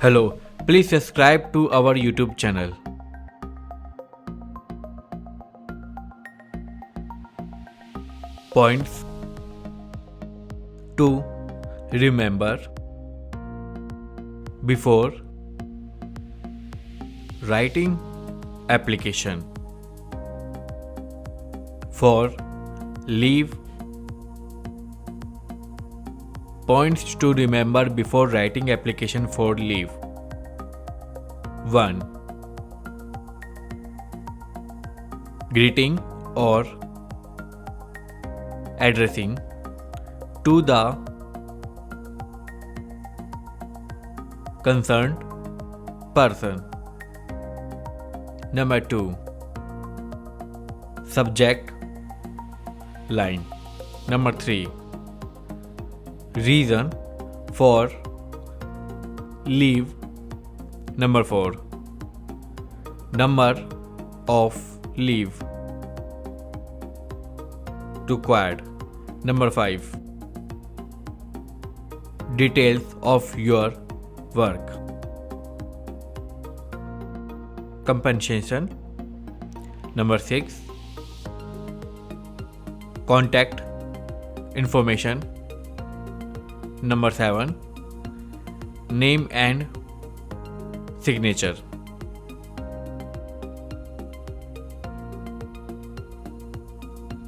Hello, please subscribe to our YouTube channel. Points to remember before writing application for leave. Points to remember before writing application for leave. 1. Greeting or addressing to the concerned person. Number 2. Subject line. Number 3. Reason for leave. Number 4. Number of leave required. Number 5. Details of your work. Compensation. Number 6. Contact information. Number 7. Name and signature.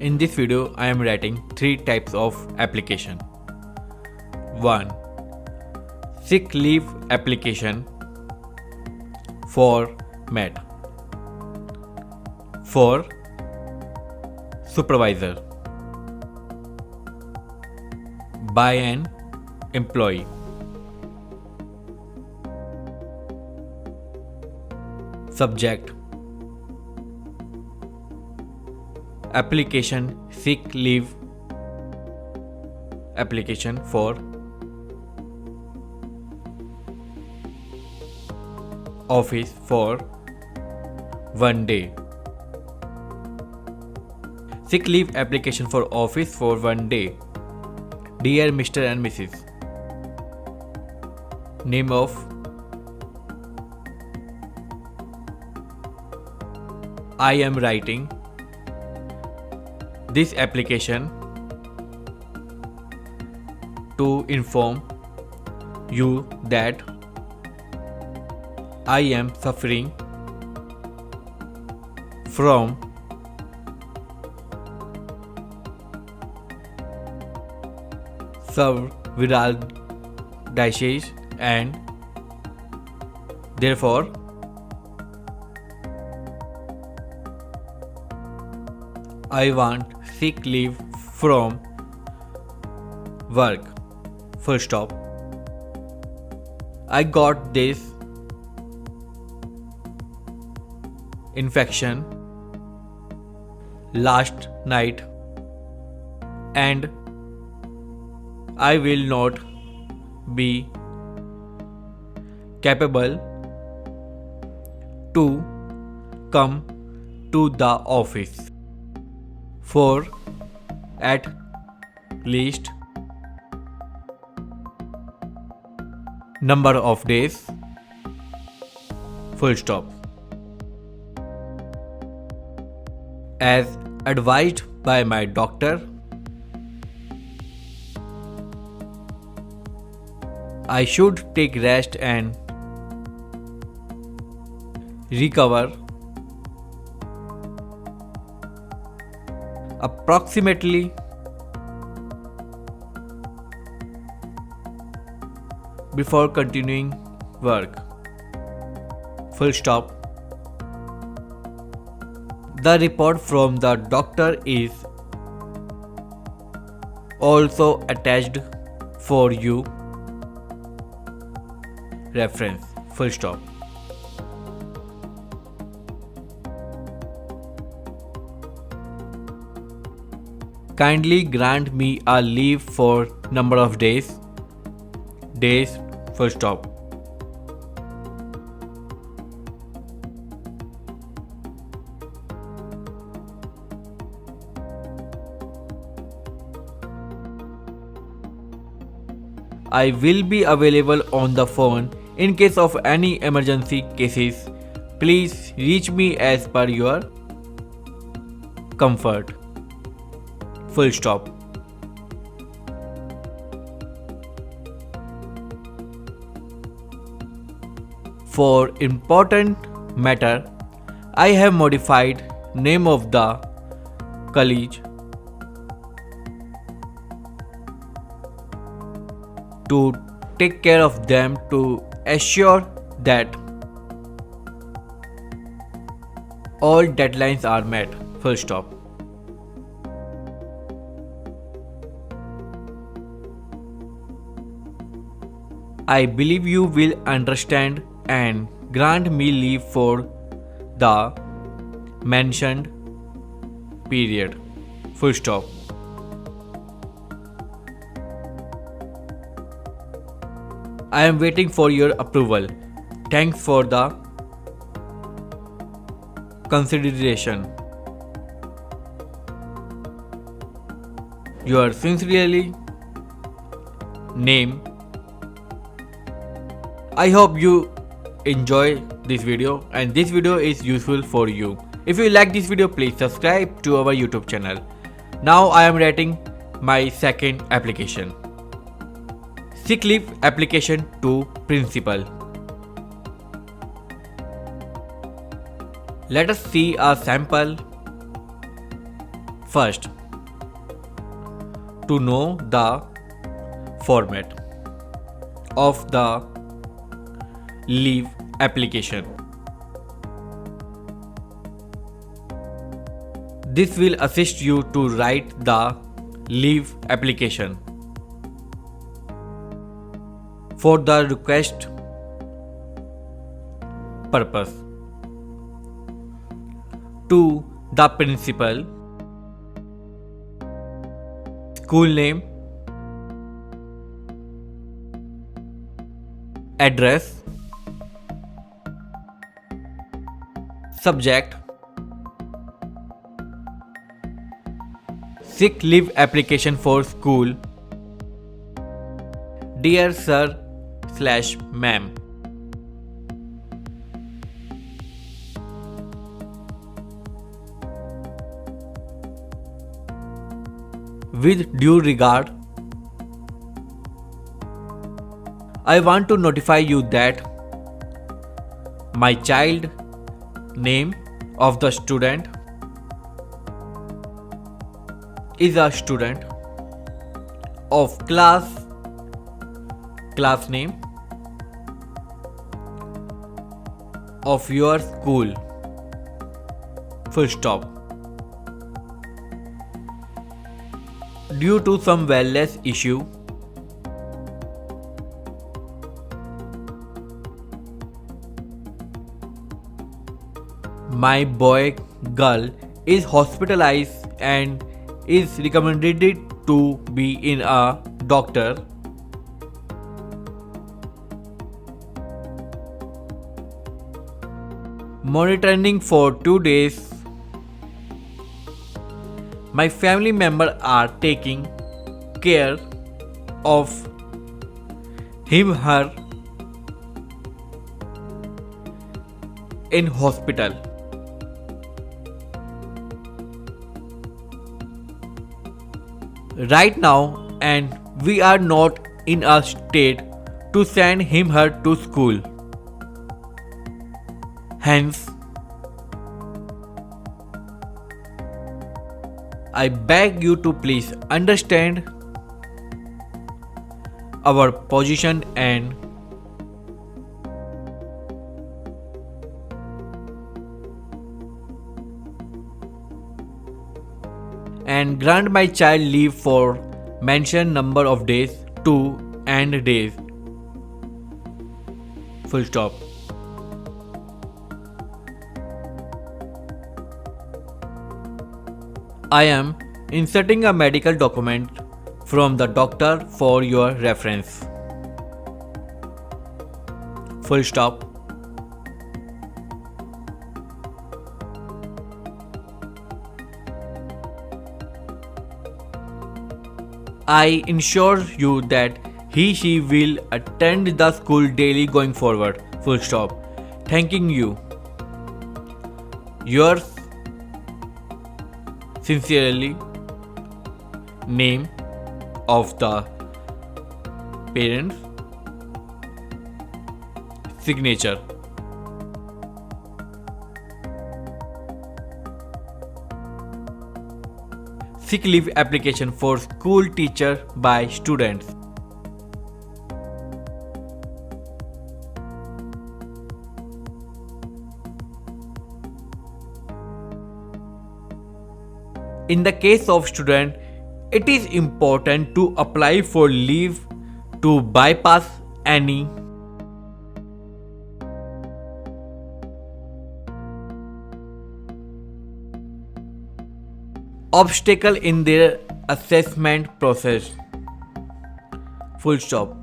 In this video, I am writing 3 types of application. 1. Sick leave application for MET. For supervisor by an employee. Subject application sick leave application for office for 1 day. Sick leave application for office for 1 day. Dear Mr. and Mrs. Name of I am writing this application to inform you that I am suffering from cerebral disease and therefore I want sick leave from work. Full stop. I got this infection last night and I will not be capable to come to the office for at least number of days. Full stop. As advised by my doctor, I should take rest and recover approximately before continuing work. Full stop. The report from the doctor is also attached for you. Reference. Full stop. Kindly grant me a leave for number of days. Days. Full stop. I will be available on the phone In case of any emergency cases, please reach me as per your comfort. Full stop. For important matter, I have modified name of the college to take care of them to assure that all deadlines are met. Full stop. I believe you will understand and grant me leave for the mentioned period. Full stop. I am waiting for your approval. Thanks for the consideration. Yours sincerely, name. I hope you enjoy this video and this video is useful for you. If you like this video, please subscribe to our YouTube channel. Now I am writing my second application. Sick leave application to principal. Let us see a sample first to know the format of the leave application. This will assist you to write the leave application. For the request purpose, to the principal, school name, address, subject, sick leave application for school, dear sir/ma'am. With due regard, I want to notify you that my child name of the student is a student of class name of your school. Full stop. Due to some wellness issue, my boy girl is hospitalized and is recommended to be in a doctor. Monitoring for 2 days. My family members are taking care of her in hospital. Right now, and we are not in a state to send her to school. Hence, I beg you to please understand our position and grant my child leave for mentioned number of days to end days. Full stop. I am inserting a medical document from the doctor for your reference. Full stop. I ensure you that She will attend the school daily going forward. Full stop. Thanking you. Yours sincerely. Name of the parents. Signature. Sick leave application for school teacher by students. In the case of student, it is important to apply for leave to bypass any obstacle in their assessment process. Full stop.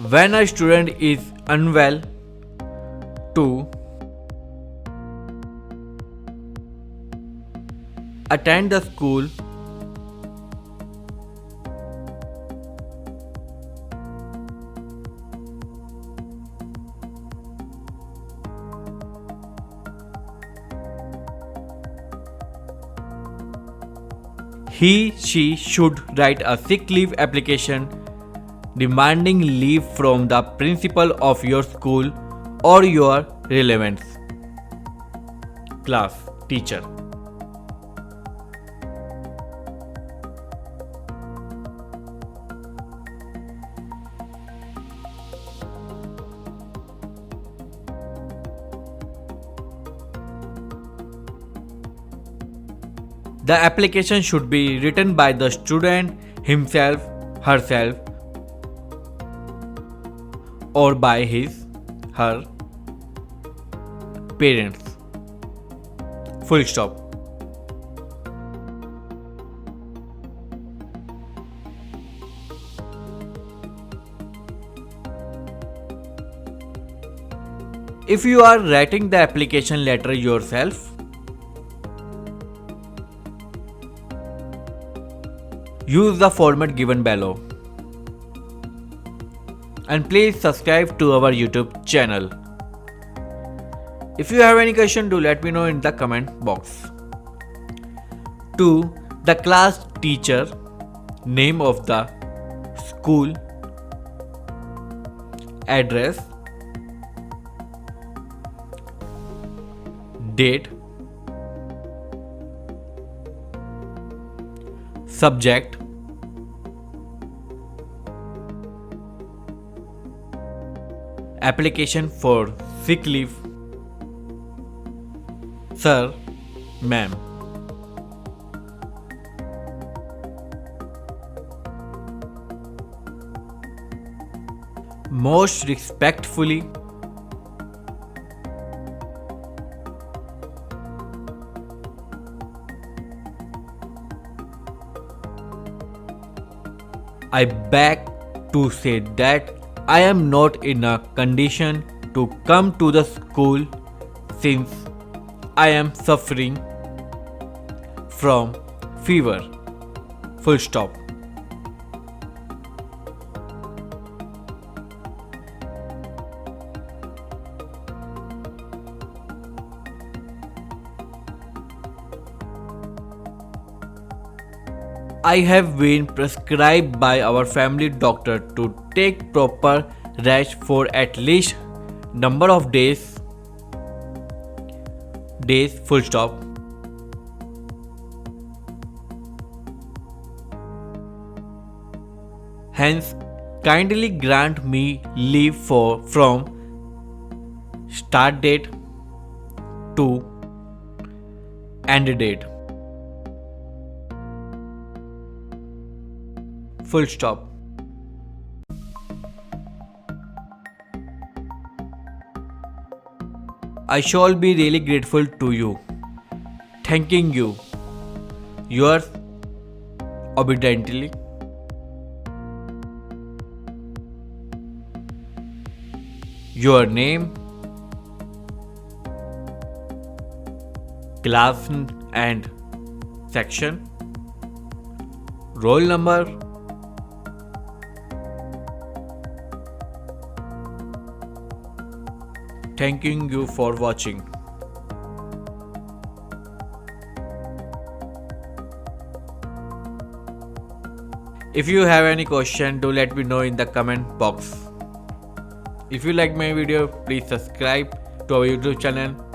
When a student is unwell, to attend the school she should write a sick leave application demanding leave from the principal of your school or your relevant class teacher. The application should be written by the student himself, herself, or by her parents. Full stop. If you are writing the application letter yourself, use the format given below. And please subscribe to our YouTube channel. If you have any question, do let me know in the comment box. 2. The class teacher, name of the school, address, date, subject, application for sick leave, sir, ma'am. Most respectfully, I beg to say that I am not in a condition to come to the school since I am suffering from fever. Full stop. I have been prescribed by our family doctor to take proper rest for at least number of days. Full stop. Hence, kindly grant me leave from start date to end date. Full stop. I shall be really grateful to you. Thanking you. Yours obediently. Your name, class and section, roll number, thanking you for watching. If you have any question, do let me know in the comment box. If you like my video, please subscribe to our YouTube channel